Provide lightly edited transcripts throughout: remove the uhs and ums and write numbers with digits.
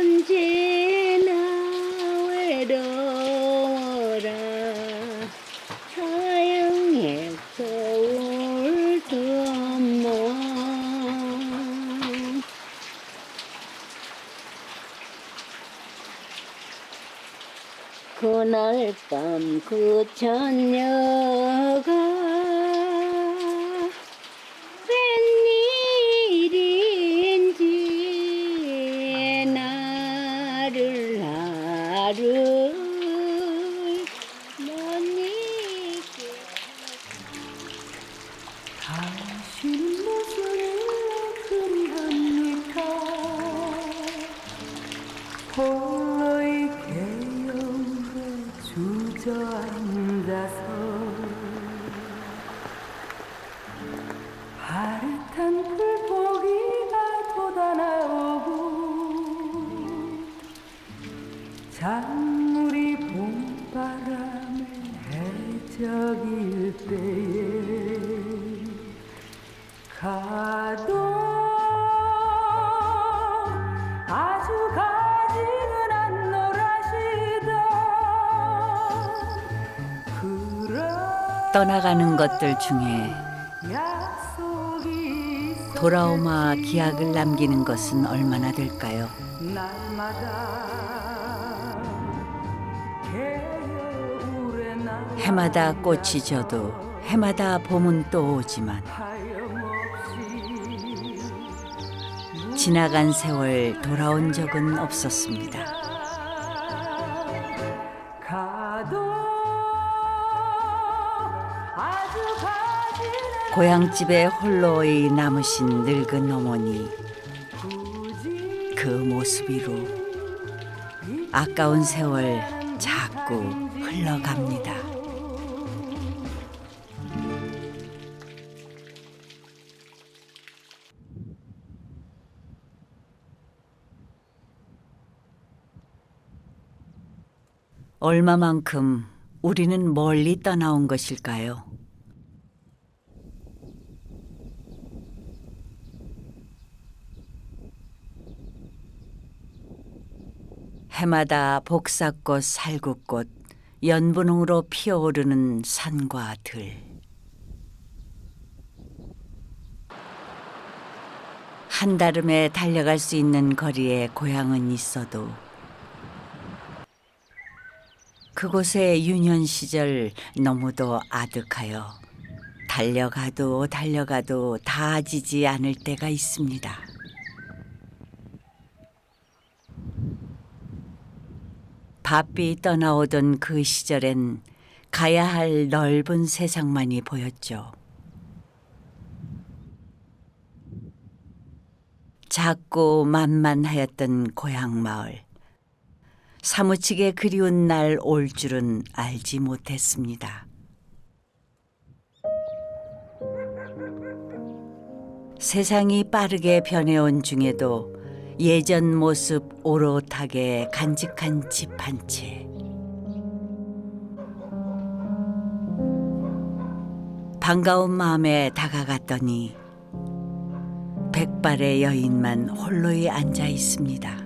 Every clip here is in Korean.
언제나 외로워라 사랑해서 울 수 없나 그날 밤 그 처녀가 웬일인지 나를 못 잊게 당신 모습이 그리합니까 홀로의 개울에 주저앉아서 파릇한 불고기가 돋아나오고 잔물이 봄바람에 해적일 때에 가도 아주 가지런한 노라시던 그런 떠나가는 것들 중에 약속이 돌아오마 기약을 남기는 것은 얼마나 될까요? 날마다 개울에 나 해마다 꽃이 져도 해마다 봄은 또 오지만 지나간 세월 돌아온 적은 없었습니다. 고향집에 홀로의 남으신 늙은 어머니, 그 모습 위로 아까운 세월 자꾸 흘러갑니다. 얼마만큼 우리는 멀리 떠나온 것일까요? 해마다 복사꽃, 살구꽃, 연분홍으로 피어오르는 산과 들. 한달음에 달려갈 수 있는 거리에 고향은 있어도 그곳의 유년 시절 너무도 아득하여 달려가도 달려가도 닿아지지 않을 때가 있습니다. 바삐 떠나오던 그 시절엔 가야 할 넓은 세상만이 보였죠. 작고 만만하였던 고향 마을. 사무치게 그리운 날 올 줄은 알지 못했습니다. 세상이 빠르게 변해온 중에도 예전 모습 오롯하게 간직한 집 한 채. 반가운 마음에 다가갔더니 백발의 여인만 홀로이 앉아 있습니다.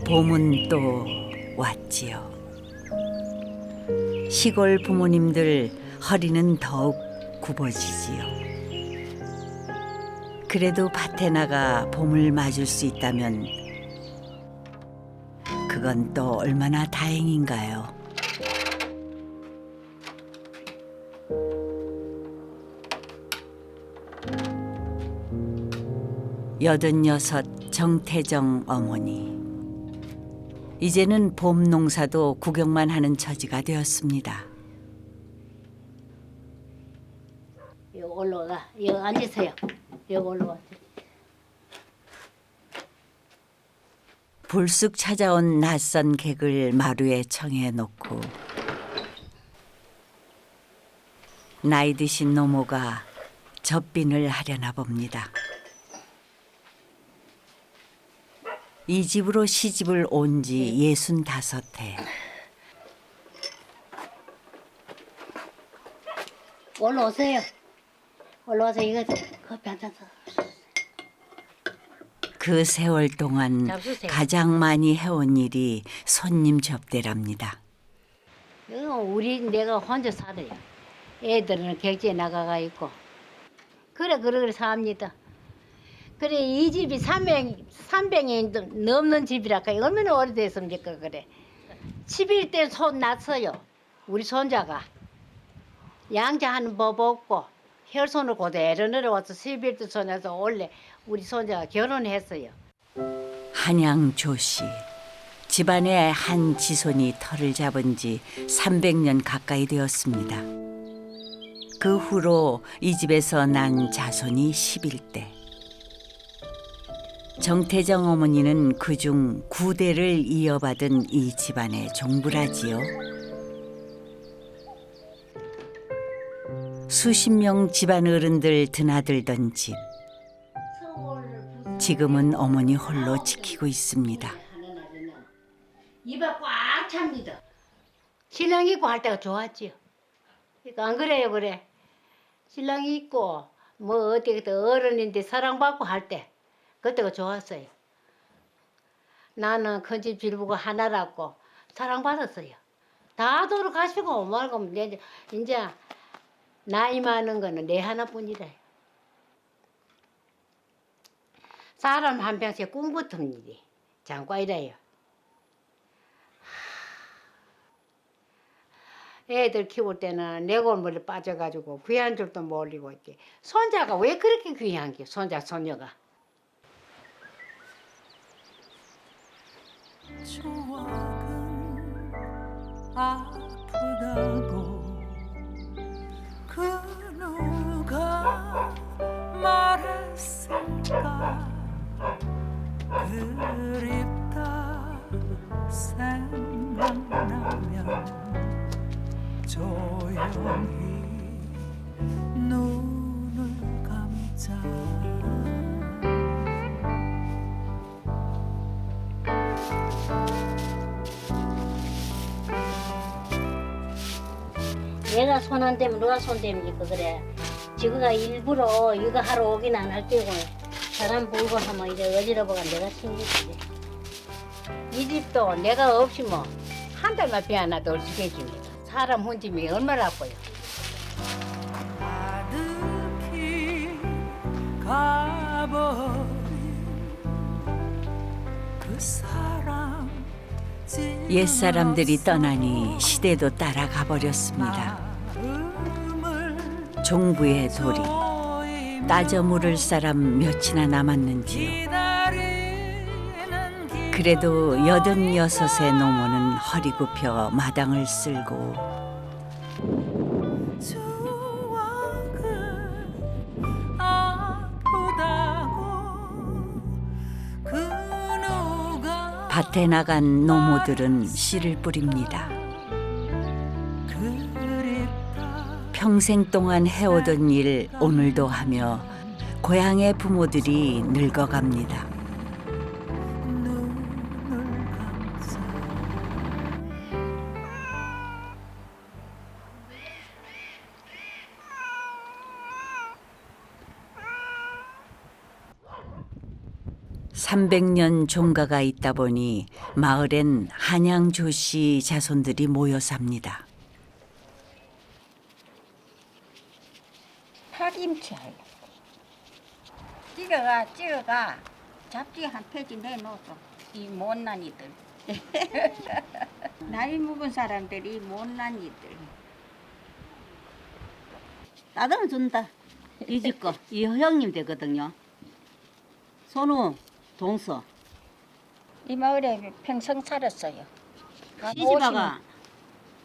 봄은 또 왔지요. 시골 부모님들 허리는 더욱 굽어지지요. 그래도 밭에 나가 봄을 맞을 수 있다면 그건 또 얼마나 다행인가요? 여든여섯 정태정 어머니. 이제는 봄 농사도 구경만 하는 처지가 되었습니다. 여기 올라가. 여기 앉으세요. 여기 올라와. 불쑥 찾아온 낯선 객을 마루에 청해 놓고 나이 드신 노모가 젖빈을 하려나 봅니다. 이 집으로 시집을 온 지 65해. 올라오세요. 올라와서 이거 커피 한 잔 사. 그 세월 동안 잡수세요. 가장 많이 해온 일이 손님 접대랍니다. 이거 내가 혼자 살아요. 애들은 객지에 나가가 있고. 그래 삽니다. 그래 이 집이 300년 넘는 집이랄까 얼마나 오래됐습니까 그래. 10일 때 손 났어요. 우리 손자가. 양자하는 법 없고 혈손을 그대로 내려와서 10일 때 손 나서 원래 우리 손자가 결혼했어요. 한양조 씨. 집안의 한 지손이 터를 잡은 지 300년 가까이 되었습니다. 그 후로 이 집에서 난 자손이 11대. 정태정 어머니는 그중 9대를 이어받은 이 집안의 종부라지요. 수십 명 집안 어른들 드나들던 집. 지금은 어머니 홀로 지키고 있습니다. 입에 꽉 찹니다. 신랑 있고 할 때가 좋았지요. 그러니까 안 그래요 그래. 신랑이 있고 뭐 어디 어른인데 사랑받고 할 때 그때가 좋았어요. 나는 큰 집 빌부가 하나라고 사랑받았어요. 다 돌아가시고 말고 이제 나이 많은 거는 내 하나뿐이라. 사람 한 평생 꿈붙습니다. 장과이래요. 애들 키울 때는 내골물에 빠져가지고 귀한 줄도 모르고 있게. 손자가 왜 그렇게 귀한 게 손자 손녀가. 추억은 아프다고 그 누가 말했을까 그립다 생각나면 조용히 눈을 감자 내가 손 안 대면 누가 손 대입니까 그래. 지구가 일부러 이거 하러 오긴 안 할 때고 사람 불고 하면 이제 어지러워가 내가 챙기지. 이 집도 내가 없이 뭐 한 달만 비 하나 더 지켜줍니다. 사람 혼짐이 얼마나 아파요. 가득히 가버린 그 사람 옛사람들이 떠나니 시대도 따라가 버렸습니다. 종부의 돌이 따져 물을 사람 몇이나 남았는지요. 그래도 86의 노모는 허리 굽혀 마당을 쓸고 밭에 나간 노모들은 씨를 뿌립니다. 평생 동안 해오던 일 오늘도 하며 고향의 부모들이 늙어갑니다. (300년) 종가가 있다 보니 마을엔 한양조씨 자손들이 모여 삽니다. 파김치 하려. 찍어가 잡지 한 페이지 내놓죠. 이 못난 이들. 나이 먹은 사람들이 못난 이들. 따듬어 준다. 이 집 거. 이 형님 되거든요. 손우, 동서. 이 마을에 평생 살았어요. 시집아가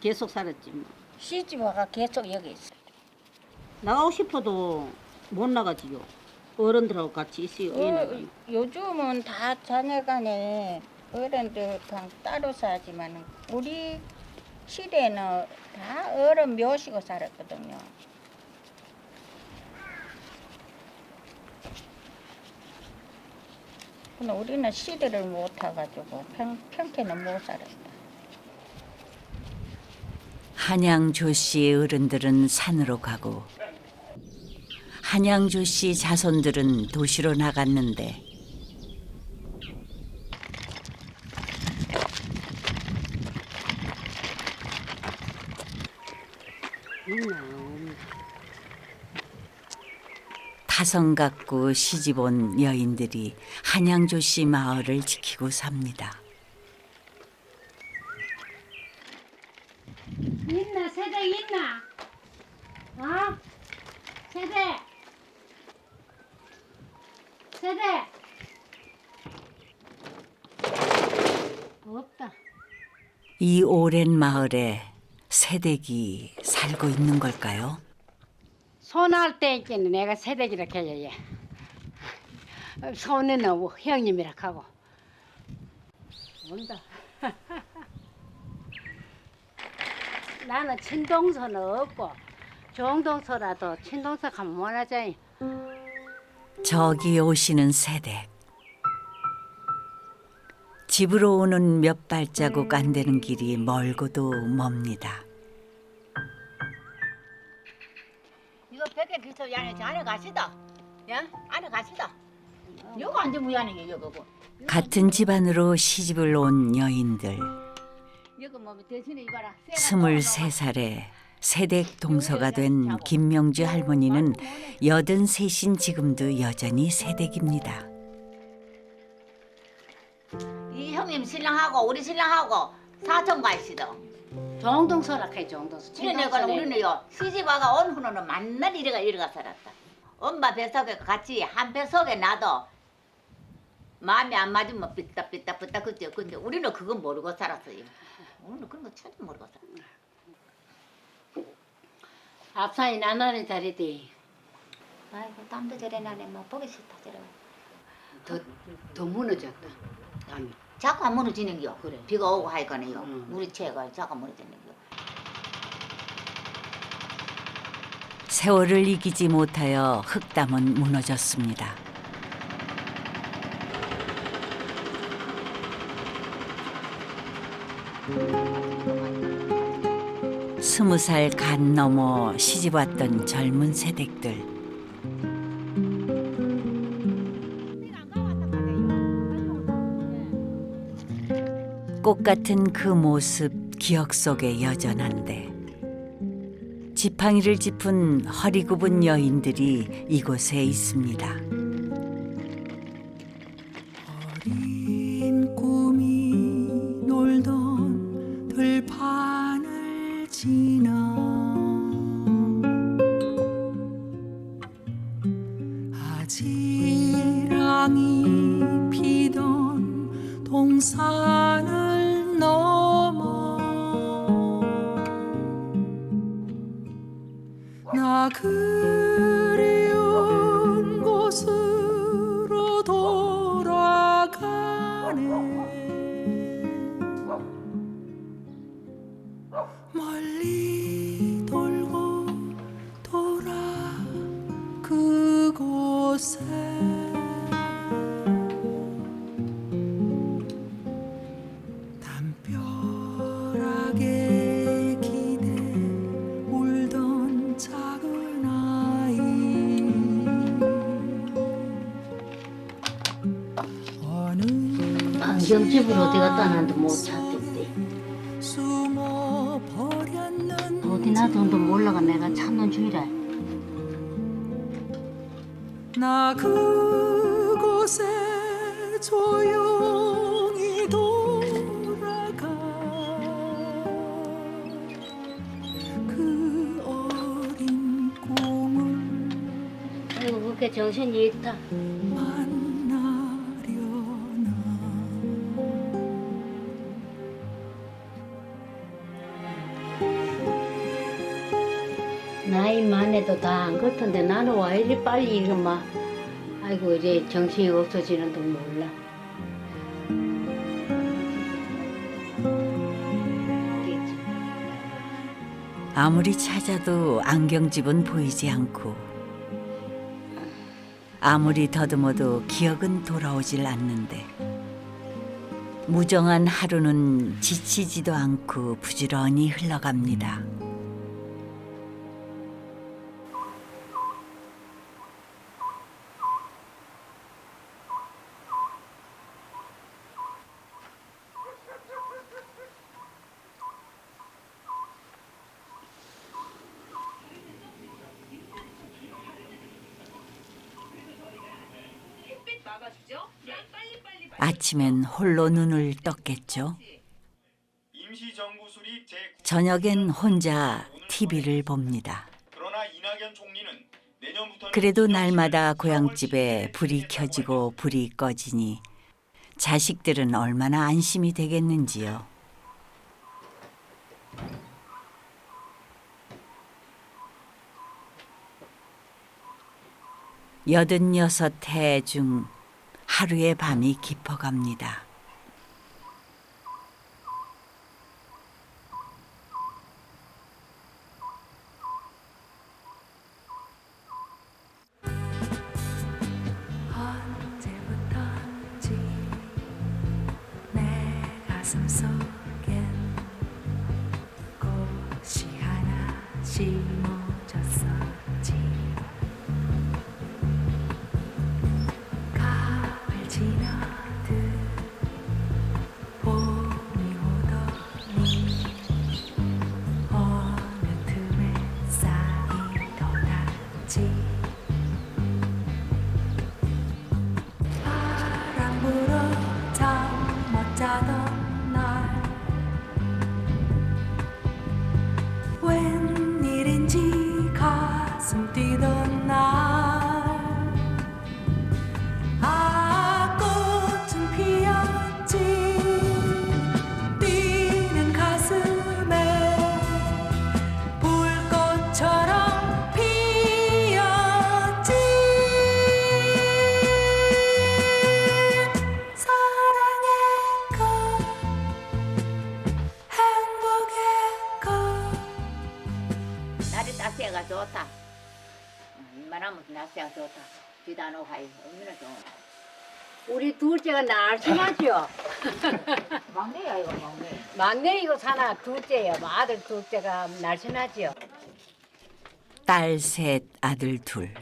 계속 살았지 뭐. 시집아가 계속 여기 있어요. 나가고 싶어도 못 나가지요. 어른들하고 같이 있어요. 요즘은 다 자녀간에 어른들 방 따로 사지만 우리 시대는 다 어른 모시고 살았거든요. 근데 우리는 시대를 못 타가지고 평택은 못 살았다. 한양조 씨의 어른들은 산으로 가고 한양조 씨 자손들은 도시로 나갔는데 타성 갖고 시집 온 여인들이 한양조 씨 마을을 지키고 삽니다. 있나 세대 있나? 어? 세대 없다. 이 오랜 마을에 새댁이 살고 있는 걸까요? 손할 때 있기는 내가 세대기라 해야 해. 손에는 형님이라 하고 온다. 나는 친동서는 없고 종동서라도 친동서 가면 뭐하지? 저기 오시는 새댁. 집으로 오는 몇 발자국 안 되는 길이 멀고도 멉니다. 이거 백개 기초 양에 저 안에 가시다. 야, 안에 가시다. 요거 완전 무야는 게 요거고. 같은 집안으로 시집을 온 여인들. 요거 뭐 대신에 이봐라. 23살에 새댁 동서가 된 김명주 할머니는 83인 지금도 여전히 새댁입니다. 이 형님 신랑하고 우리 신랑하고 사촌 가시다. 종동서라 해 종동서. 그래 내가 우리는요 시집 와가 온 후는 만날 이래가 살았다. 엄마 뱃속에 같이 한 뱃속에 나도 마음이 안 맞으면 삐딱삐딱 그때 근데 우리는 그건 모르고 살았어요. 우리는 그런 거 전혀 모르고 살았어. 앞산이 나날의 자리디. 아이고 땀도 저래 나네 뭐 보기 싫다 저래. 더 무너졌다. 땀이. 자꾸 안 무너지는 겨. 그래. 비가 오고 하니까요. 응. 우리 채가 자꾸 무너지는 겨. 세월을 이기지 못하여 흙담은 무너졌습니다. 스무 살 간 넘어 시집 왔던 젊은 새댁들. 꽃 같은 그 모습 기억 속에 여전한데 지팡이를 짚은 허리 굽은 여인들이 이곳에 있습니다. 어린 꿈이 놀던 들판을 지나 아지랑이 피던 동산을 넘어 나 그리운 곳으로 돌아가네 멀리 돌고 돌아 그곳에 담벼락에 기대 울던 작은 아이 어느 안경집으로 어디 갔다 놨는데 못 찾겠대. 숨어 버렸는 어디 놔둔도 몰라가 내가 찾는 중이라. 나 그곳에 조용히 돌아가 그 어린 꿈을 아이고 그렇게 정신이 있다. 만나려나 나이만 해도 다 안 그렇던데 나는 왜 이리 빨리 이거 막 아이고 이제 정신이 없어지는 줄 몰라. 아무리 찾아도 안경집은 보이지 않고 아무리 더듬어도 기억은 돌아오질 않는데 무정한 하루는 지치지도 않고 부지런히 흘러갑니다. 아침엔 홀로 눈을 떴겠죠. 임시정부 수립 저녁엔 혼자 TV를 봅니다. 그러나 이낙연 총리는 내년부터는 그래도 날마다 고향집에 불이 켜지고 불이 꺼지니 자식들은 얼마나 안심이 되겠는지요. 86해 중 하루의 밤이 깊어갑니다. 언제부턴지 내 가슴 속엔 꽃이 하나 심어졌었지. 가을 지나듯 봄이 오더니 어느 틈에 싹이 돋았지. 바람 불어 잠 못 자던 날 웬일인지 가슴 뛰던 날 아 꽃은 피었지. 뛰는 가슴에 불꽃처럼 피었지. 사랑의 꽃 행복의 꽃. 날이 따스해가 좋다. 웬만하면 날씨가 좋다. 비도 안 오고 하니 얼마나 좋아. 우리 둘째가 날씬하죠. 막내야 이거 막내. 막내이고 사나 둘째예요. 아들 둘째가 날씬하지요. 딸 셋, 아들 둘.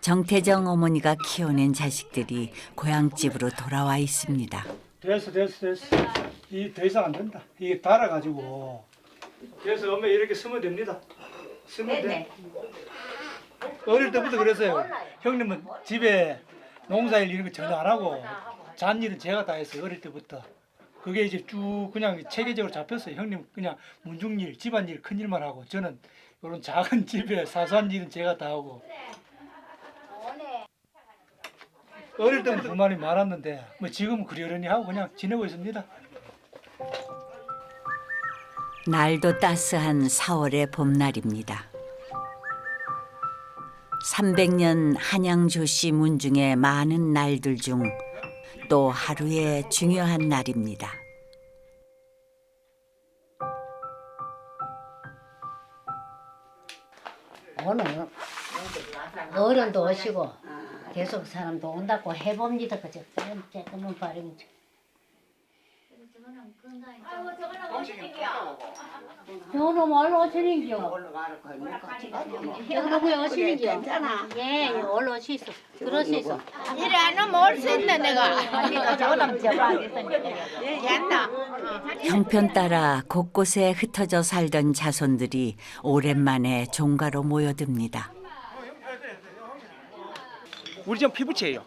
정태정 어머니가 키워낸 자식들이 고향집으로 돌아와 있습니다. 됐어. 이 더 이상 안 된다. 이게 달아가지고. 그래서 엄마 이렇게 쓰면 됩니다. 쓰면 돼. 어릴 때부터 그랬어요. 형님은 집에 농사일 이런 거 전혀 안 하고 잔일은 제가 다 했어요. 어릴 때부터. 그게 이제 쭉 그냥 체계적으로 잡혔어요. 형님 그냥 문중일, 집안일, 큰일만 하고 저는 이런 작은 집에 사소한 일은 제가 다 하고. 어릴 때부터 불만이 많았는데 뭐 지금은 그러려니 하고 그냥 지내고 있습니다. 날도 따스한 4월의 봄날입니다. 300년 한양조씨 문중의 많은 날들 중 또 하루의 중요한 날입니다. 오늘 어른도 오시고 계속 사람도 온다고 해봅니다. 그저 조금은 바르면 저는 얼로 오시는겨. 저는 왜 오시는겨? 괜찮아. 예, 얼로 오시 있어. 들을 수 있어. 이래 안 오면 올 수 있네 내가. 언니가 저랑 됐나? 형편 따라 곳곳에 흩어져 살던 자손들이 오랜만에 종가로 모여듭니다. 우리 집 피부치예요.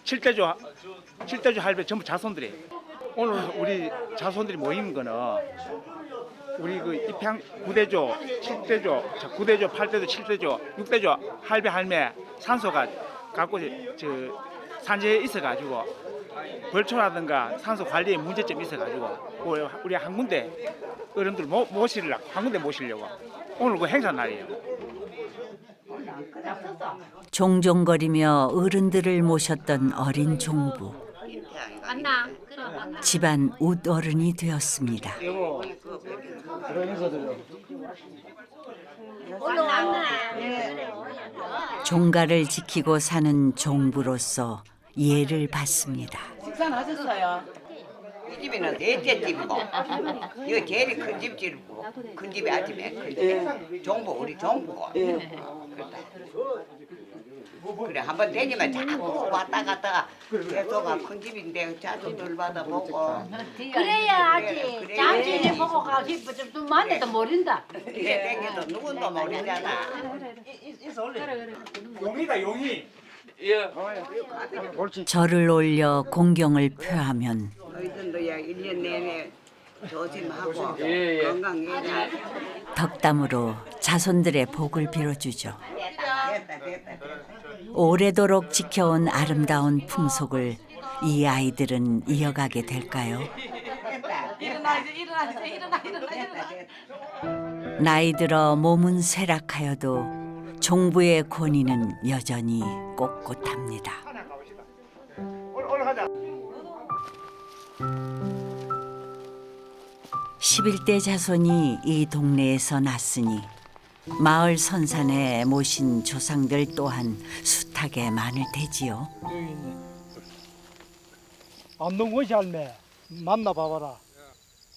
7대조 할배 전부 자손들이에요. 오늘 우리 자손들이 모이는 거는 우리 그 입향 9대조, 7대조, 9대조, 8대조, 7대조, 6대조 할배 할매 산소가 갖고 저 산지에 있어가지고 벌초라든가 산소 관리에 문제점이 있어가지고 우리 한 군데 어른들 모시려고 한 군데 모시려고 오늘 그 행사 날이에요. 종종거리며 어른들을 모셨던 어린 종부. 안나. 집안 웃어른이 되었습니다. 여보, 그런 인사드려. 종가를 지키고 사는 종부로서 예를 받습니다. 이 집에는 넷째 집이고 이거 제일 큰 집이고 큰 집이 아침에 큰 집. 종부 우리 종부고. 그렇다. 그래 한번 되지만 자꾸 왔다 갔다가 계속 큰 집인데 자주들 받아보고 그래야지. 그래. 잠시 보고 가고 싶어. 좀 만나도 모른다. 이래 댕겨도 누군도 모르잖아. 용이다 용이. 절을 올려 공경을 표하면 너희들도야 1년 내내 조심하고 건강해라. 덕담으로 자손들의 복을 빌어주죠. 됐다. 오래도록 지켜온 아름다운 풍속을 이 아이들은 이어가게 될까요? 나이 들어 몸은 쇠락하여도 종부의 권위는 여전히 꼿꼿합니다. 11대 자손이 이 동네에서 났으니 마을 선산에 모신 조상들 또한 숱하게 많을 테지요. 안동원 할매 만나봐봐라.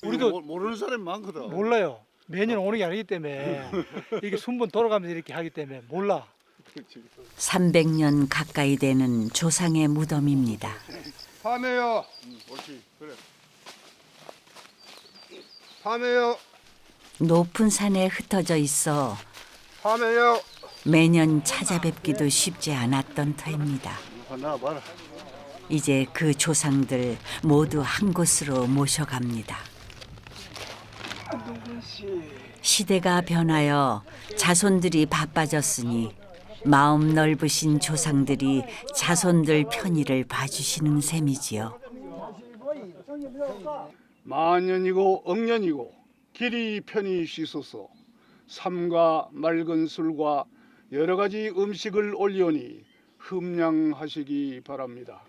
우리도 모르는 사람이 많거든. 몰라요. 매년 오는 게 아니기 때문에 이게 순번 돌아가면서 이렇게 하기 때문에 몰라. 300년 가까이 되는 조상의 무덤입니다. 파매요. 옳지. 그래. 파매요. 높은 산에 흩어져 있어 파매요. 매년 찾아뵙기도 쉽지 않았던 터입니다. 나와봐라. 이제 그 조상들 모두 한 곳으로 모셔갑니다. 시대가 변하여 자손들이 바빠졌으니 마음 넓으신 조상들이 자손들 편의를 봐주시는 셈이지요. 만년이고 억년이고 길이 편히 쉬소서. 삼과 맑은 술과 여러 가지 음식을 올리오니 흠양하시기 바랍니다.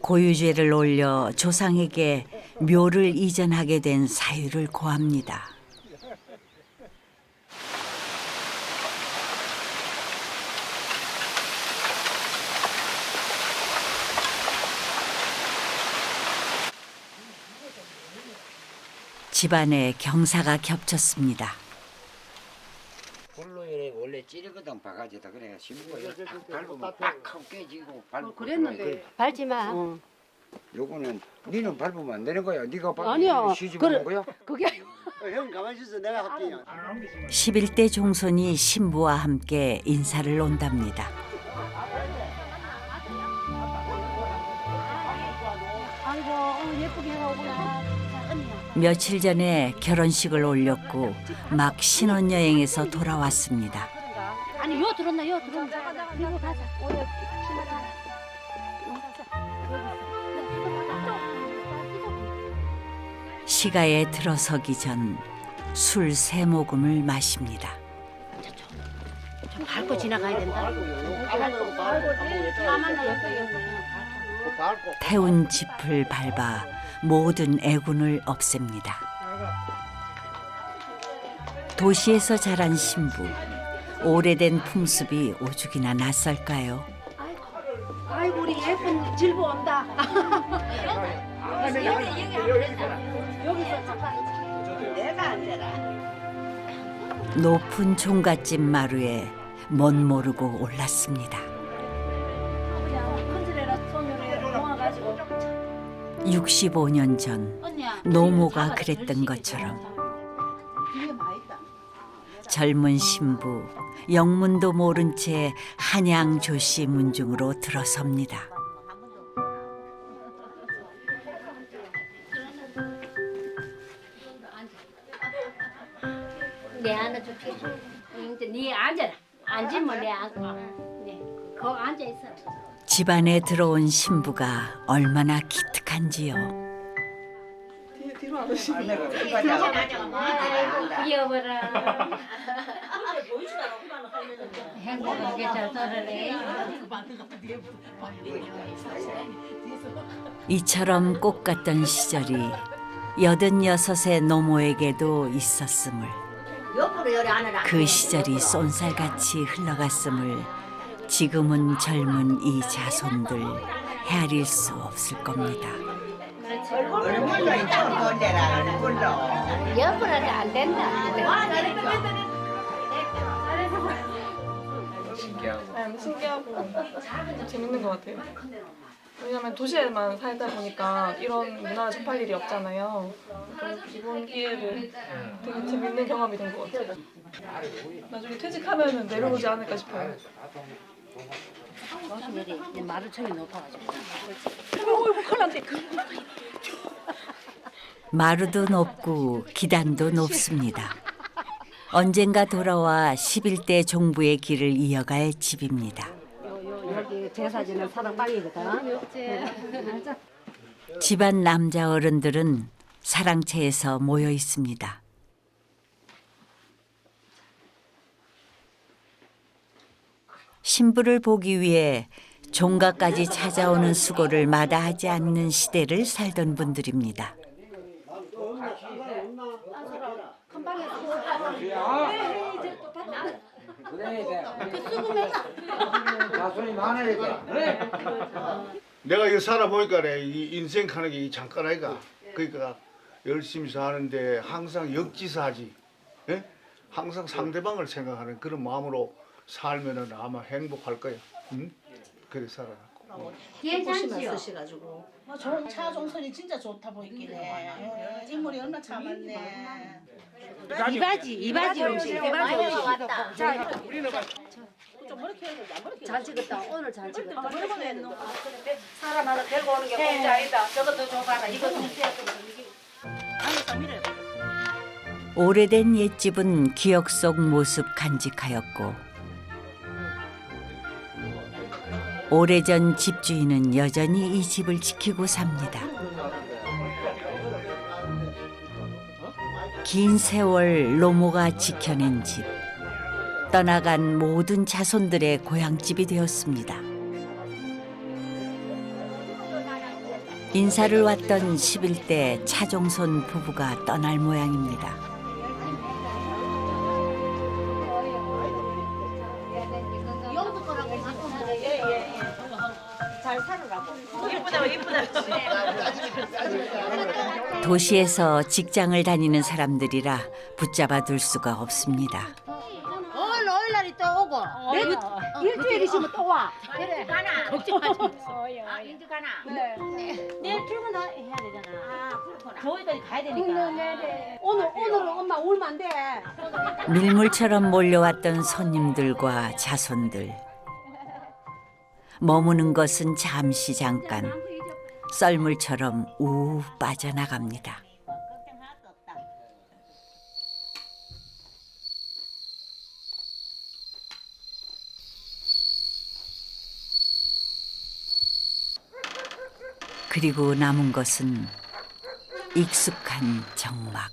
고유죄를 올려 조상에게 묘를 이전하게 된 사유를 고합니다. 집안에 경사가 겹쳤습니다. 불로 이래 원래 찌르거든 바가지다 그래 신부가 이렇게 딱 밟으면 딱 하고 깨지고 밟고 그랬는데 밟지 마. 요거는 니는 밟으면 안 되는 거야. 네가 아니야. 밟으면 시집오는 거야. 그게 형 가만히 있어. 내가 할게. 11대 종손이 신부와 함께 인사를 온답니다. 아이고 예쁘게 해오구나. 며칠 전에 결혼식을 올렸고 막 신혼여행에서 돌아왔습니다. 아니 요 들었나 요 들었나. 이거 가자. 시가에 들어서기 전 술 3모금을 마십니다. 좀 밟고 지나가야 된다. 태운 짚을 밟아 모든 애군을 없앱니다. 도시에서 자란 신부, 오래된 풍습이 오죽이나 낯설까요? 아이고 우리 예쁜 질부 온다. 여기서 잠깐. 내가 앉아라. 높은 종갓집 마루에 멋 모르고 올랐습니다. 큰절에라 손으로 모아가지고. 65년 전 노모가 그랬던 것처럼 젊은 신부 영문도 모른 채 한양조씨 문중으로 들어섭니다. 내 하나 줄게. 이제 네 앉아라. 앉으면 내 앉고. 네, 거기 앉아 있어. 집안에 들어온 신부가 얼마나 기특한지요. 귀여워라. 이처럼 꽃 같던 시절이 86의 노모에게도 있었음을, 그 시절이 쏜살같이 흘러갔음을 지금은 젊은 이 자손들 헤아릴 수 없을 겁니다. 얼굴도 있고 뭔데라 얼굴도. 옆으로는 안 된다. 신기하고 재밌는 것 같아요. 왜냐면 도시에만 살다 보니까 이런 문화를 접할 일이 없잖아요. 이번 기회로 되게 재밌는 경험이 된 것 같아요. 나중에 퇴직하면 내려오지 않을까 싶어요. 마루도 높고 기단도 높습니다. 언젠가 돌아와 11대 종부의 길을 이어갈 집입니다. 여기 제사 지낼 사랑방이거든. 집안 남자 어른들은 사랑채에서 모여 있습니다. 신부를 보기 위해 종가까지 찾아오는 수고를 마다하지 않는 시대를 살던 분들입니다. 내가 이거 살아보니까 이 인생 하는 게 잠깐 아이가. 그러니까 열심히 사는데 항상 역지사지. 예? 항상 상대방을 생각하는 그런 마음으로 살면은 아마 행복할 거야. 응? 그래 살아갖고. 괜찮지요. 좋은 차종선이 진짜 좋다 보이긴 해. 인물이 얼마나 참았네. 이바지 음식. 왔다. 잘 찍었다. 오늘 잘 찍었다. 사람 하나 데리고 오는 게 공짜 아니다. 저것도 줘봐라. 이것도 오래된 옛집은 기억 속 모습 간직하였고, 오래전 집주인은 여전히 이 집을 지키고 삽니다. 긴 세월 노모가 지켜낸 집, 떠나간 모든 자손들의 고향집이 되었습니다. 인사를 왔던 11대 차종손 부부가 떠날 모양입니다. 도시에서 직장을 다니는 사람들이라 붙잡아 둘 수가 없습니다. 오늘 오일날이 또 오고. 일주일 있으면 또 와. 그래. 가나. 걱정하지 마. 인주 가나. 내일 출근해야 되잖아. 그렇구나. 저희들이 가야 되니까. 오늘은 엄마 울면 안 돼. 밀물처럼 몰려왔던 손님들과 자손들. 머무는 것은 잠시 잠깐. 썰물처럼 우 빠져나갑니다. 그리고 남은 것은 익숙한 정막.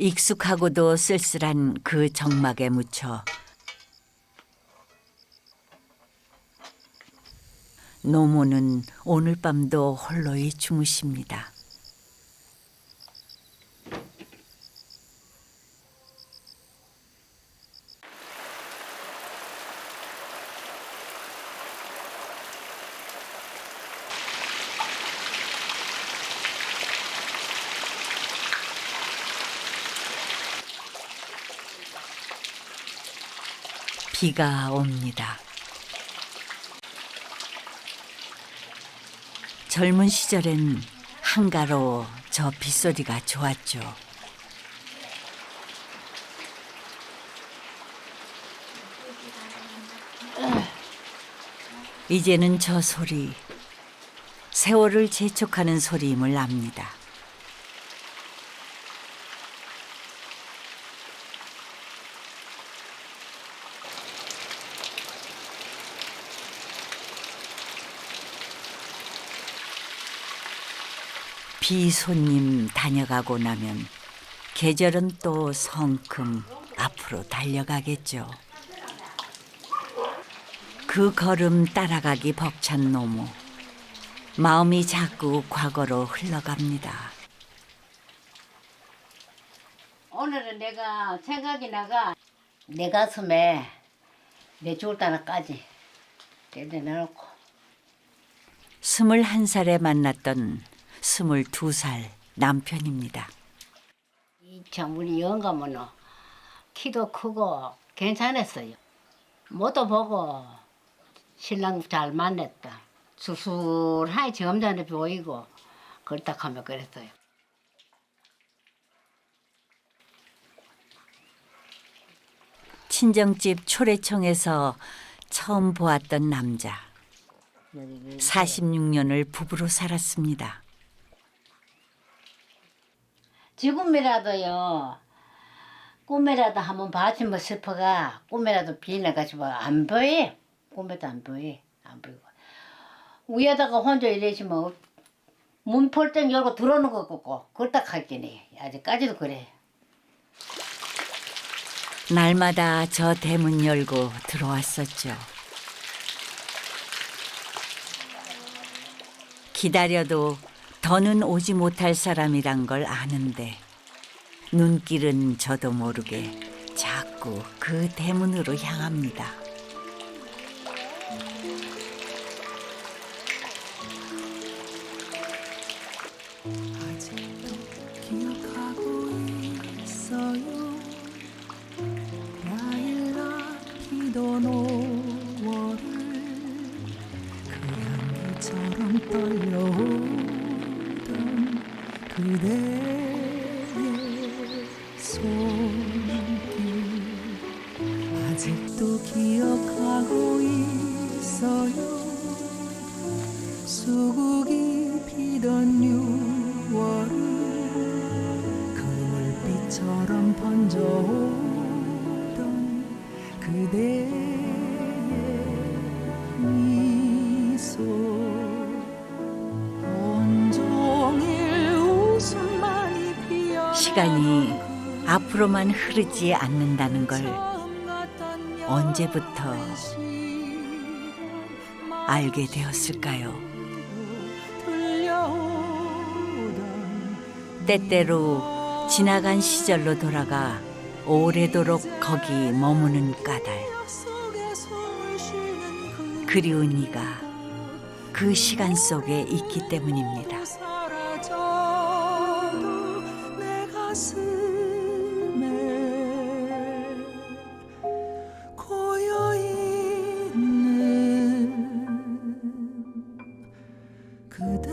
익숙하고도 쓸쓸한 그 정막에 묻혀 노모는 오늘 밤도 홀로이 주무십니다. 비가 옵니다. 젊은 시절엔 한가로 저 빗소리가 좋았죠. 이제는 저 소리, 세월을 재촉하는 소리임을 압니다. 비손님 다녀가고 나면 계절은 또 성큼 앞으로 달려가겠죠. 그 걸음 따라가기 벅찬 노모. 마음이 자꾸 과거로 흘러갑니다. 오늘은 내가 생각이 나가 내 가슴에 내 죽을 때까지 내놓고 21살에 만났던 22살 남편입니다. 참 우리 영감은 키도 크고 괜찮았어요. 뭐도 보고 신랑 잘 만났다. 수술하니 점잖게 보이고 그렇다 하면 그랬어요. 친정집 초래청에서 처음 보았던 남자. 46년을 부부로 살았습니다. 지금이라도요 꿈이라도 한번 봐주면 싶어가 꿈이라도 비내가지고 안 보여. 꿈에도 안 보여. 안 보이고 위에다가 혼자 이러시면 문 폴땡 열고 들어오는 거 같고 그렇다 할긴 해. 아직까지도 그래. 날마다 저 대문 열고 들어왔었죠. 기다려도 더는 오지 못할 사람이란 걸 아는데 눈길은 저도 모르게 자꾸 그 대문으로 향합니다. 아직도 기억하고 있어요. 라일락 피던 5월을 그 향기처럼 떨려오던 그대의 손길 아직도 기억하고 있어요. 수국이 피던 6월을 그 물빛처럼 번져오던 그대의 미소 온종일 웃음만이 피어 시간이 앞으로만 흐르지 않는다는 걸 언제부터 알게 되었을까요? 때때로 지나간 시절로 돌아가 오래도록 거기 머무는 까닭. 그리운 이가 그 시간 속에 있기 때문입니다. 사라져도 내 가슴에 고여있는 그대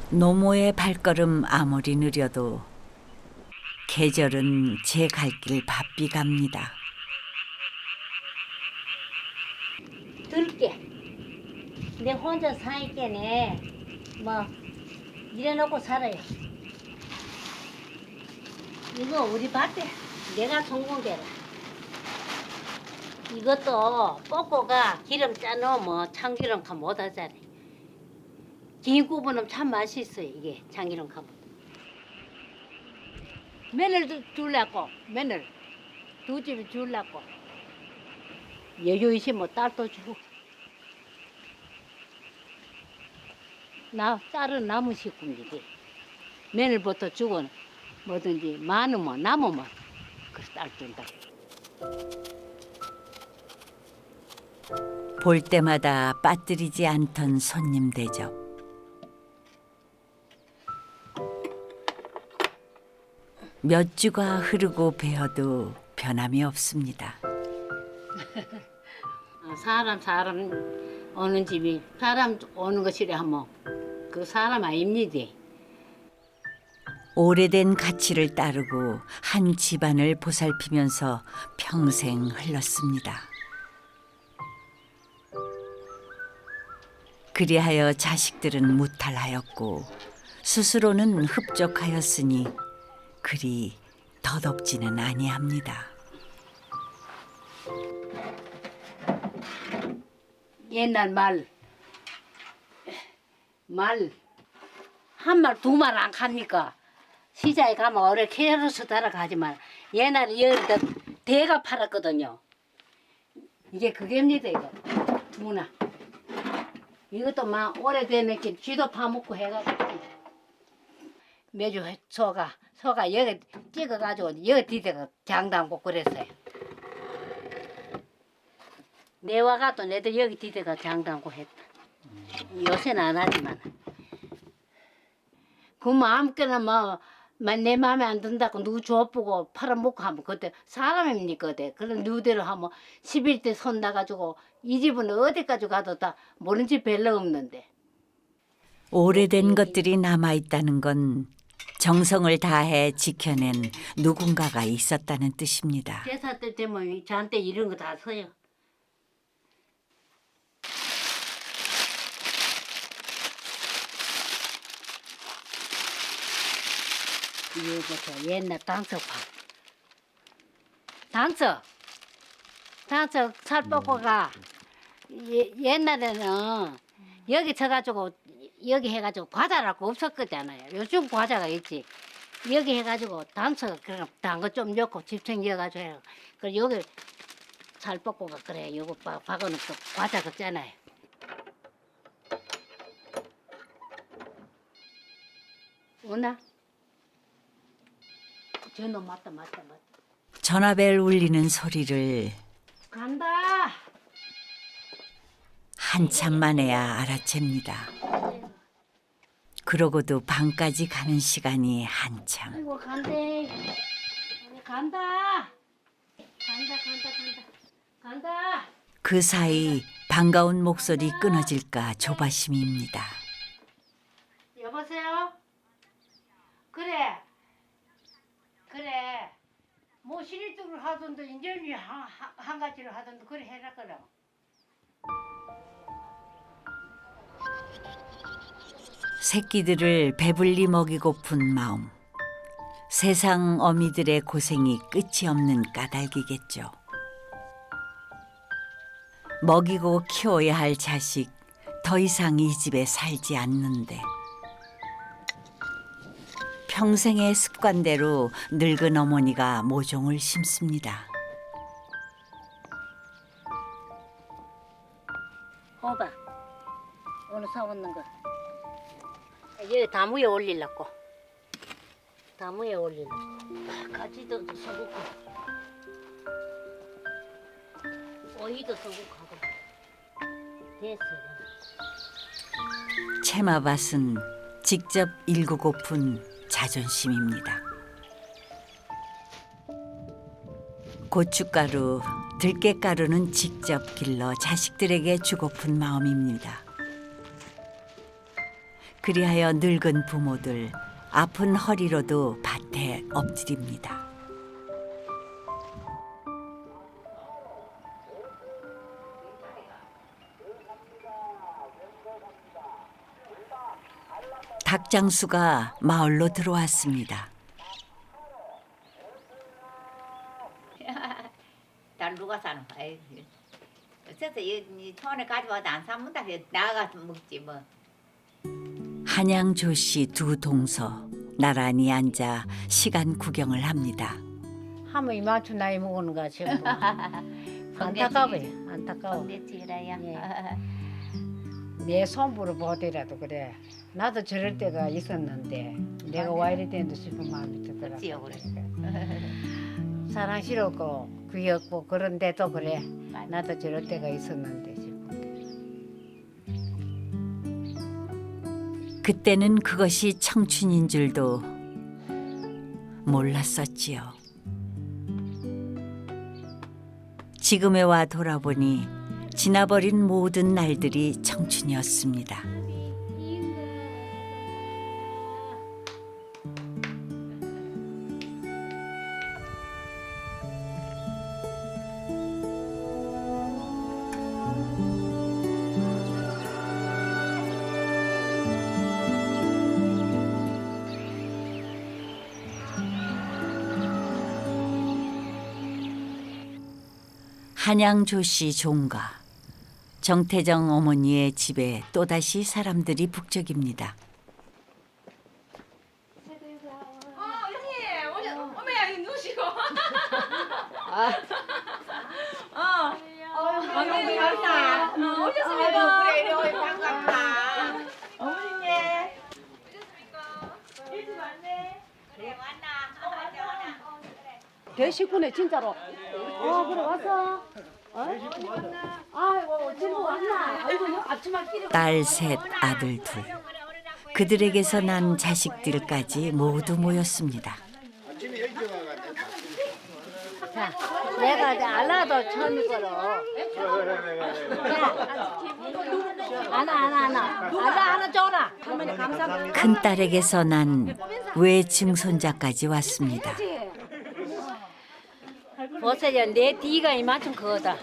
노모의 발걸음 아무리 느려도 계절은 제 갈 길 바삐 갑니다. 들게. 내 혼자 사니까네 뭐 일해놓고 살아요. 이거 우리 밭에 내가 성공대라. 이것도 뽀꼬가 기름 짜놓으면 참기름 가 못하잖아. 긴 구분은 참 맛있어요. 이게 참기름 가면. 며느리도 줄라고 며느리 두 집이 줄라고 여유 있으면 딸도 주고 나 딸은 남은 식구입니다. 며느리부터 주고 뭐든지 많으면 남으면 그래서 딸 준다. 볼 때마다 빠뜨리지 않던 손님 대접. 몇 주가 흐르고 배어도 변함이 없습니다. 사람 오는 집이 사람 오는 것이래 하면 그 사람 아닙니다. 오래된 가치를 따르고 한 집안을 보살피면서 평생 흘렀습니다. 그리하여 자식들은 무탈하였고 스스로는 흡족하였으니 그리 더덥지는 아니합니다. 옛날 말 한 말 두 말 안 갑니까? 시장에 가면 오래 캐러스 따라가지만 옛날에 여기다 대가 팔았거든요. 이게 그게입니다 이거 두나. 이것도 막 오래되면 쥐도 파먹고 해가지고 매주 소가 여기 찍어가지고 여기 뒤대가 장담고 그랬어요. 내와 또 내도 여기 뒤대가 장담고 했다. 요새는 안 하지만 그 아무거나 내 마음에 안 든다고 누구 줘보고 팔아먹고 하면 그때 사람입니까 그때. 그런 누대로 하면 11대 손 나가지고 이 집은 어디까지 가도 다 모른 집 별로 없는데. 오래된 것들이 남아있다는 건 정성을 다해 지켜낸 누군가가 있었다는 뜻입니다. 제사 때 되면 저한테 이런 거 다 써요. 이거부터 옛날 당석밥. 당석 살볶고가 옛날에는 여기 쳐가지고 여기 해가지고 과자라고 없었거잖아요. 요즘 과자가 있지. 여기 해가지고 당석 그냥 단거 좀 넣고 집청 넣어가지고 해요. 그리고 여기 살볶고가 그래. 요거 박아놓고 과자 같잖아요. 오나? 전화 맞다. 전화벨 울리는 소리를 간다. 한참 만에야 알아챕니다. 그러고도 방까지 가는 시간이 한참. 아이고 간대. 간다. 그 사이 반가운 목소리 끊어질까 조바심입니다. 여보세요? 그래. 뭐 시리즈를 하던데 인절미 한 가지를 하던데 그래 해라 그럼. 새끼들을 배불리 먹이고픈 마음. 세상 어미들의 고생이 끝이 없는 까닭이겠죠. 먹이고 키워야 할 자식 더 이상 이 집에 살지 않는데 평생의 습관대로 늙은 어머니가 모종을 심습니다. 호박 오늘 사왔는 거 여기 나무에 올리려고 가지도 섞고 오이도 섞고 됐어. 채마밭은 직접 일구고픈 자존심입니다. 고춧가루, 들깨가루는 직접 길러 자식들에게 주고픈 마음입니다. 그리하여 늙은 부모들 아픈 허리로도 밭에 엎드립니다. 닭장수가 마을로 들어왔습니다. 날 누가 사는 거야? 어째서 이 촌에 가져와도 안 사문다. 나가서 먹지 뭐. 한양조씨 두 동서 나란히 앉아 시간 구경을 합니다. 하면 이만큼 나이 먹는 거 지금 안타까워. 내 손부로 보더라도 그래. 나도 저럴 때가 있었는데 내가 와 이리 된다 싶은 마음이 들더라고. 사랑스럽고 귀엽고 그런데도 그래. 나도 저럴 때가 있었는데 싶어. 그때는 그것이 청춘인 줄도 몰랐었지요. 지금에 와 돌아보니 지나버린 모든 날들이 청춘이었습니다. 한양조씨 종가. 정태정 어머니의 집에 또다시 사람들이 북적입니다. 대식구네 진짜로. 그래 왔어. 아이고 친구 왔나? 아이고 앞치마끼리. 딸 셋, 아들 둘. 그들에게서 난 자식들까지 모두 모였습니다. 자, 내가 이제 알라도 처음이거로. 하나 줘라. 할머니 감사합니다. 큰딸에게서 난 외증손자까지 왔습니다. 보세요, 내 뒤가 이만큼 커다.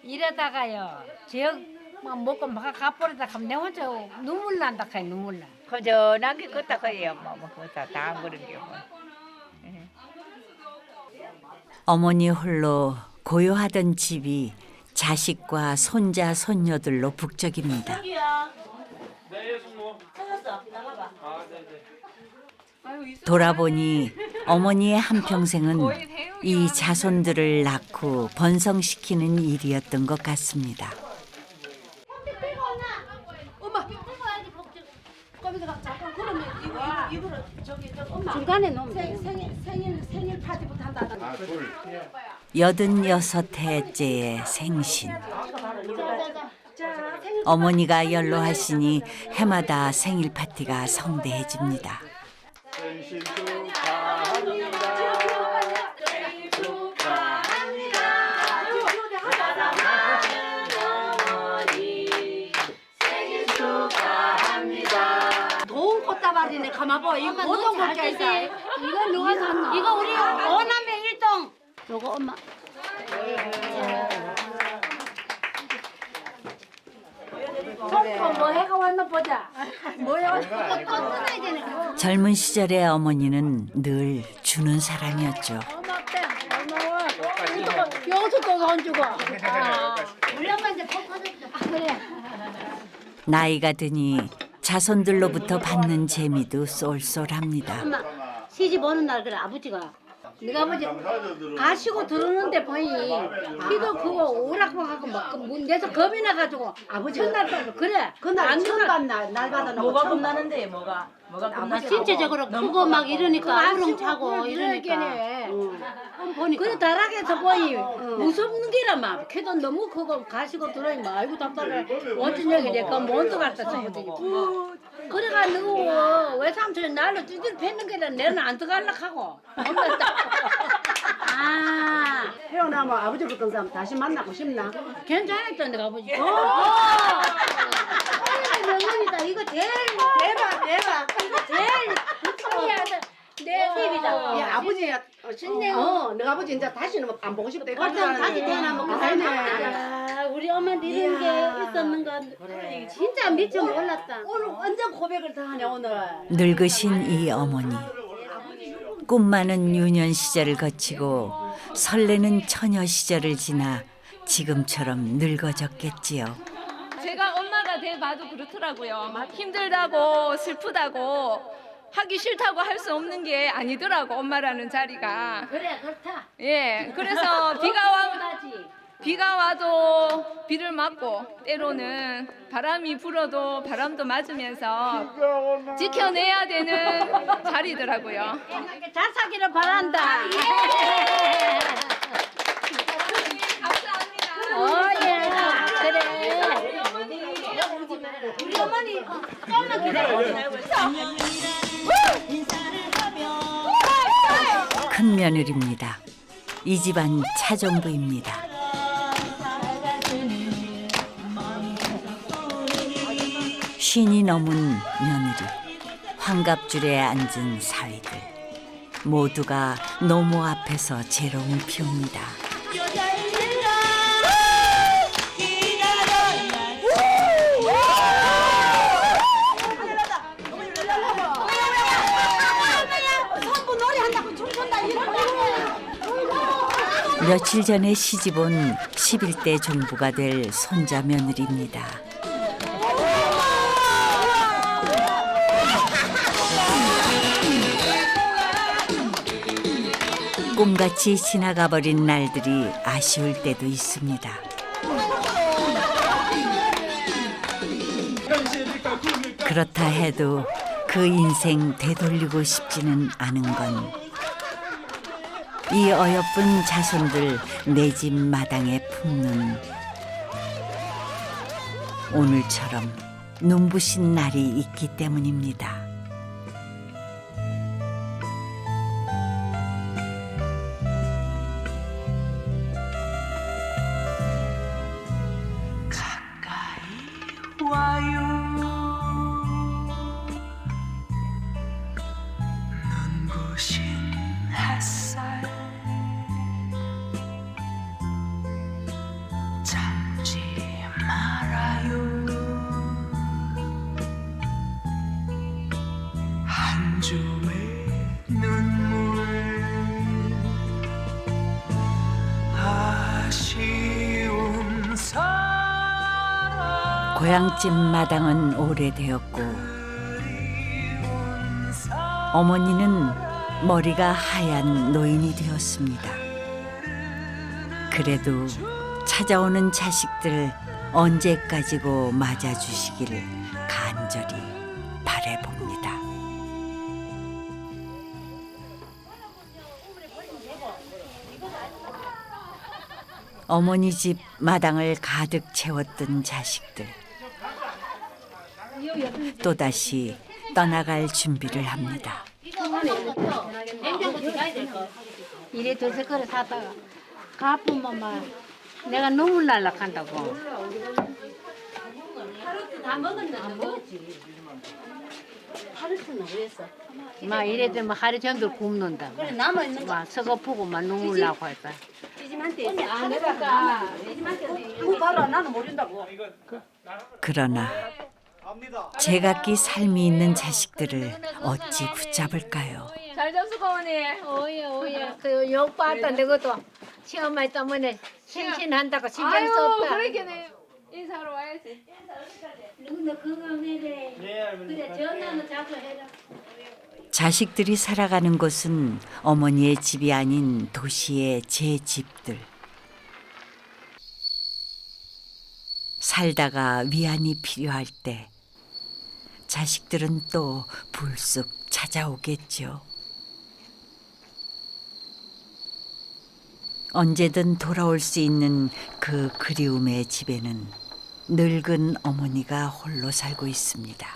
이러다가요, 저막 먹고 막 가버리다 하면 내 혼자 눈물 난다 카이 눈물 나. 그저 남기 껐다 거예요. 뭐 그거 다안 그런 게 뭐. 어머니 홀로 고요하던 집이 자식과 손자 손녀들로 북적입니다. 돌아보니 어머니의 한평생은 이 자손들을 낳고 번성시키는 일이었던 것 같습니다. 잠깐 그러면 이거를 저기 엄마 중간에 놓으면 생일 파티부터 한다. 86해째의 생신. 어머니가 연로하시니 해마다 생일 파티가 성대해집니다. 생신 축하합니다. 생일 축하합니다. 생일 축하합니다. 더운 꽃다발이네. 가만봐. 이거 모든 것게 있어. 이거 누가 샀나? 이거 우리 오남매 일동. 요거 엄마. 뭐 해가 왔나 보자. 뭐야? 젊은 시절의 어머니는 늘 주는 사람이었죠. 여기서 돈 주고. 우리 엄마 이제 복 받았다. 그래. 나이가 드니 자손들로부터 받는 재미도 쏠쏠합니다. 엄마 시집 오는 날 그래 아버지가 네가 아버지 가시고 들어오는데 보니 키도 크고 오락박하고 막 문 내서 겁이 나가지고 아버지 첫날 또 그래 그날 안 처음 그래. 봤나? 날 받아 놓고. 뭐가 겁나는데 뭐가 겁나지? 신체적으로 크고 막 이러니까 우렁차고 이러니까 보니까 그래 다락에서 보니 무섭는 게라 막 키도 너무 크고 가시고 들어오니 막 아이고 답답해 원진 여기 내가 먼저 갔다 저거지 그래가 누구 외삼촌이 날로 찌들 패는 게라 내는 안 들어갈라 하고 아 태어나면 아버지 붙던 사람 다시 만나고 싶나? 괜찮았죠 내가 아버지 명언이다 이거 제일 대박. 이거 제일 불쌍해하는 내 집이다 야 아버지 신내요 내가 아버지 이제 다시는 안 보고 싶다. 어쩜 다시 태어나면 그 아이네. 아, 우리 엄마한테 이런 게 있었는 건 진짜 미쳐 몰랐다 오늘 완전 고백을 다 하네 오늘. 늙으신 이 어머니. 꿈 많은 유년 시절을 거치고 설레는 처녀 시절을 지나 지금처럼 늙어졌겠지요. 제가 엄마가 돼봐도 그렇더라고요. 힘들다고 슬프다고 하기 싫다고 할 수 없는 게 아니더라고 엄마라는 자리가. 그래 그렇다 예, 그래서 비가 와도 비를 맞고 때로는 바람이 불어도 바람도 맞으면서 지켜내야 되는 자리더라고요. 잘 사기를 바란다 감사합니다. 그래 우리 어머니 조금만 기다려 큰 며느리입니다. 이 집안 차정부입니다. 쉰이 넘은 며느리, 환갑줄에 앉은 사위들, 모두가 노모 앞에서 재롱을 피웁니다. 며칠 전에 시집온 11대 종부가 될 손자 며느리입니다. 꿈같이 지나가버린 날들이 아쉬울 때도 있습니다. 그렇다 해도 그 인생 되돌리고 싶지는 않은 건 이 어여쁜 자손들 내 집 마당에 품는 오늘처럼 눈부신 날이 있기 때문입니다. 눈부신 햇살 참지 말아요. 한 주의 눈물 아쉬운 사랑 고향집 마당은 오래되었고 어머니는 머리가 하얀 노인이 되었습니다. 그래도 찾아오는 자식들 언제까지고 맞아주시기를 간절히 바라봅니다. 어머니 집 마당을 가득 채웠던 자식들. 또다시 떠나갈 준비를 합니다. 이래 두세 그릇 사다가 갚으면 막 내가 눈물 날라 한다고. 다 먹었는데 안 먹었지. 하루는 왜 했어? 막 이래 되면 하루 종일 굶는다. 그래 남아 있는 거. 막 서거푸고 막 눈물 나고 했다. 찌짐한테 아 내가 찌짐한테 그거 봐라 나는 모른다고. 그러나 제각기 삶이 있는 자식들을 어찌 붙잡을까요? 잘 잡수고 어머니. 오예 오예 그 욕받았는데 그것도 시엄마 때문에 심신한다고 신경 썼다. 그러게네. 인사하러 와야지. 누구나 건강해래. 그래 전화는 자꾸 해라. 자식들이 살아가는 곳은 어머니의 집이 아닌 도시의 제 집들. 살다가 위안이 필요할 때 자식들은 또 불쑥 찾아오겠죠. 언제든 돌아올 수 있는 그 그리움의 집에는 늙은 어머니가 홀로 살고 있습니다.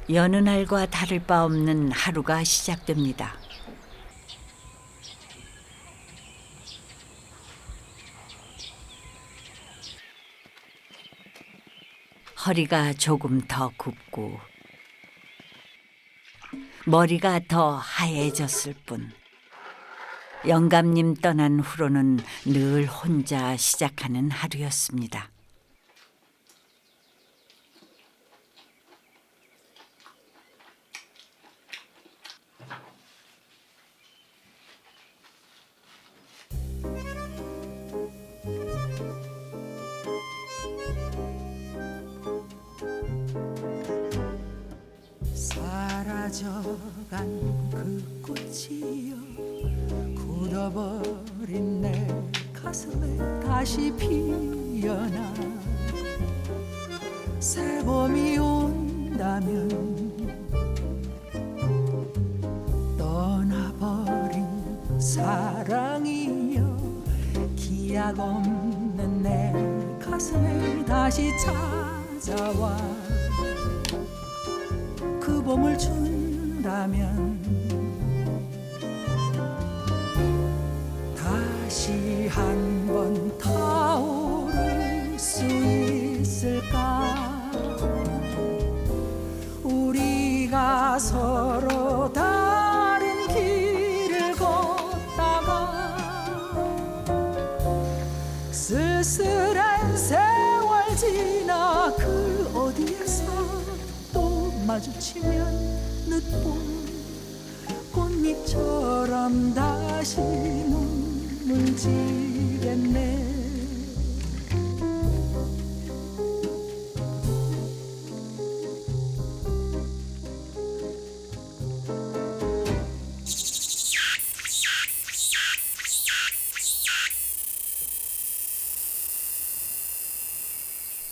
여느 날과 다를 바 없는 하루가 시작됩니다. 허리가 조금 더 굽고 머리가 더 하얘졌을 뿐 영감님 떠난 후로는 늘 혼자 시작하는 하루였습니다. 사라져간 그 꽃이여 굳어버린 내 가슴에 다시 피어나 새 봄이 온다면 떠나버린 사랑이여 기억 약 없는 내 가슴에 다시 찾아와 그 봄을 준다면 다시 한 번 타오를 수 있을까 우리가 서로 다른 길을 걷다가 쓸쓸한 세월 지나 그 어디에서 또 마주치면 늦봄 꽃잎처럼 다시 눈물 지겠네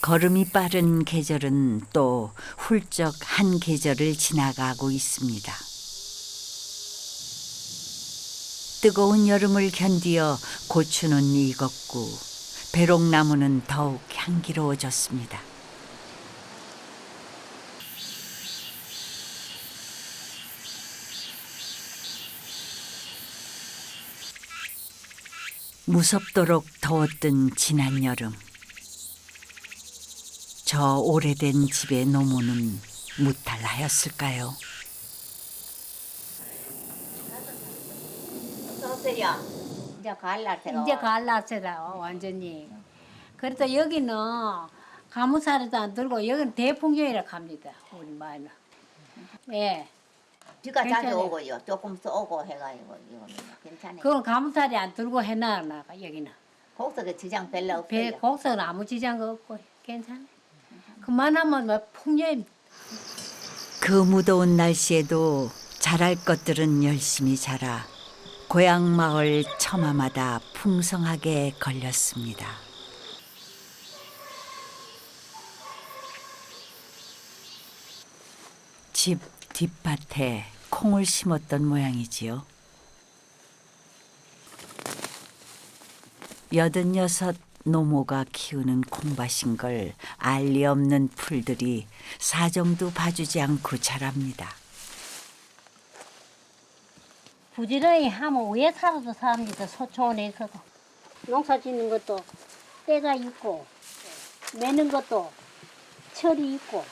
걸음이 빠른 계절은 또 훌쩍 한 계절을 지나가고 있습니다. 뜨거운 여름을 견디어 고추는 익었고 배롱나무는 더욱 향기로워졌습니다. 무섭도록 더웠던 지난 여름. 저 오래된 집의 노모는 무탈하였을까요? 이제 갈라세요. 이제 갈라세라 완전히. 그래도 여기는 가무사리도 안 들고 여기는 대풍경이라 합니다. 우리 마을은. 예. 비가 자주 괜찮아요. 오고요. 조금씩 오고 해가지고 이거는 괜찮아요. 그건 가무사리 안 들고 해놔 여기는. 곡석에 지장 별로 배 없어요. 곡선 아무 지장 없고 괜찮아. 그만하면 뭐 풍년입니다. 그 무더운 날씨에도 자랄 것들은 열심히 자라 고향 마을 처마마다 풍성하게 걸렸습니다. 집 뒷밭에 콩을 심었던 모양이지요. 86 노모가 키우는 콩밭인 걸 알 리 없는 풀들이 사정도 봐주지 않고 자랍니다. 부지런히 하면 왜 살아도 삽니다. 소초원에 있어도. 농사 짓는 것도 때가 있고 매는 것도 철이 있고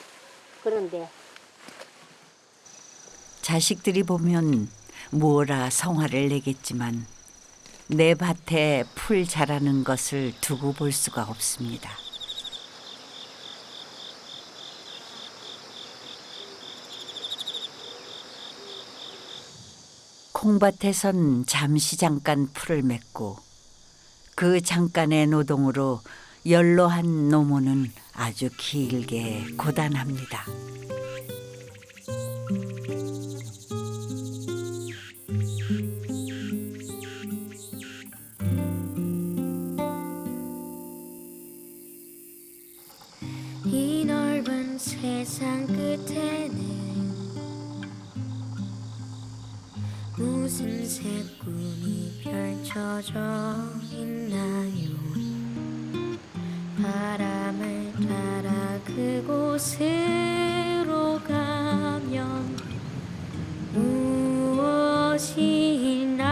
그런데 자식들이 보면 뭐라 성화를 내겠지만 내 밭에 풀 자라는 것을 두고 볼 수가 없습니다. 콩밭에선 잠시 잠깐 풀을 맺고 그 잠깐의 노동으로 연로한 노모는 아주 길게 고단합니다. 이 넓은 세상 끝에는 무슨 새꿈이 펼쳐져 있나요? 바람을 따라 그곳으로 가면 무엇이 있나요?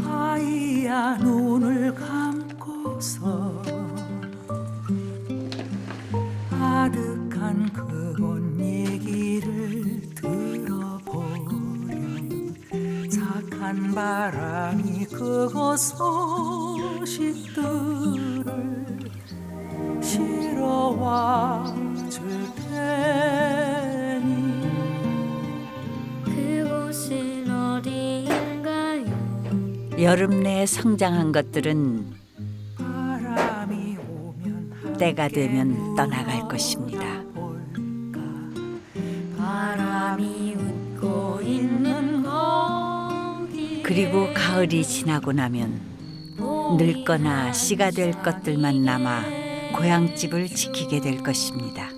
아이야 눈을 감고서 아득한 그곳 얘기를 들어보렴. 착한 바람이 그곳 소식들을 실어와 줄 테니 그곳은 어디인가요? 여름 내에 성장한 것들은 바람이 오면 때가 되면 떠나갈 것입니다. 바람이 웃고 있는 거기 그리고 가을이 지나고 나면 늙거나 씨가 될 것들만 남아 고향집을 지키게 될 것입니다.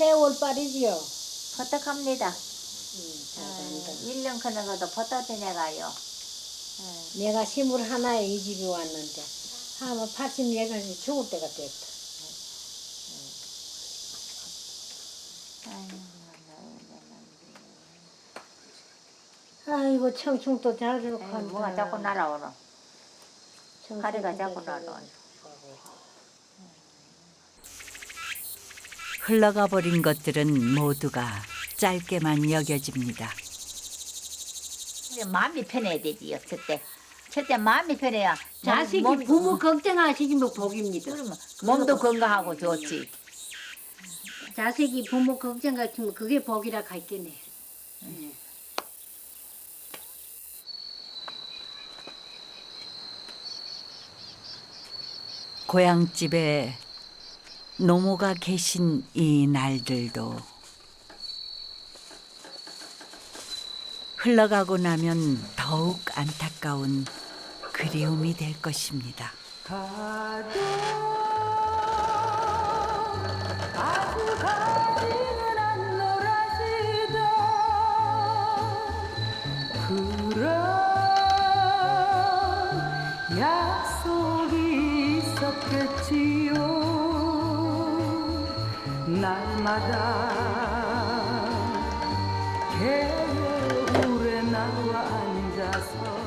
세월빨이지요. 포떡합니다. 1년 크는 것도 포떡 지내가요. 내가 21에 이 집에 왔는데 아마 80년까지 죽을 때가 됐다. 아이고 청충도 잘 들어간다. 뭐가 자꾸 날아오노. 다리가 자꾸 날아오노. 흘러가 버린 것들은 모두가 짧게만 여겨집니다. 마음이 편해야 되지요. 첫째 마음이 편해야 자식이 부모 걱정하시면 복입니다. 그러면 몸도 건강하고 좋지. 자식이 부모 걱정하시면 그게 복이라 갈게네. 고향집에 노모가 계신 이 날들도 흘러가고 나면 더욱 안타까운 그리움이 될 것입니다. 아주 가지는 않노라시던 그런 약속이 있었겠지요. 날마다 개울에 나와 앉아서